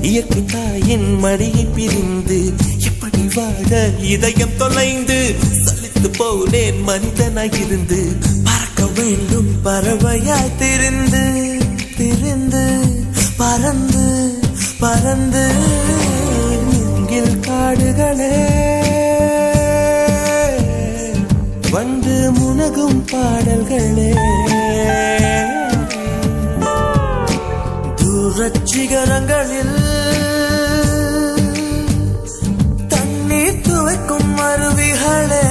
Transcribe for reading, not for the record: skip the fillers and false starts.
இயற்கை தாயின் மடியை பிரிந்து எப்படி வாழ இதயம் தொலைந்து சலித்து போனேன் மனிதனாயிருந்து பறக்க வேண்டும் பறவையாய் திரிந்து திரிந்து பறந்து பறந்து மூங்கில் காடுகளே வந்து முனகும் பாடல்களே தூரச்சிகரங்களில் தண்ணீர் துவைக்கும் அருவிகளே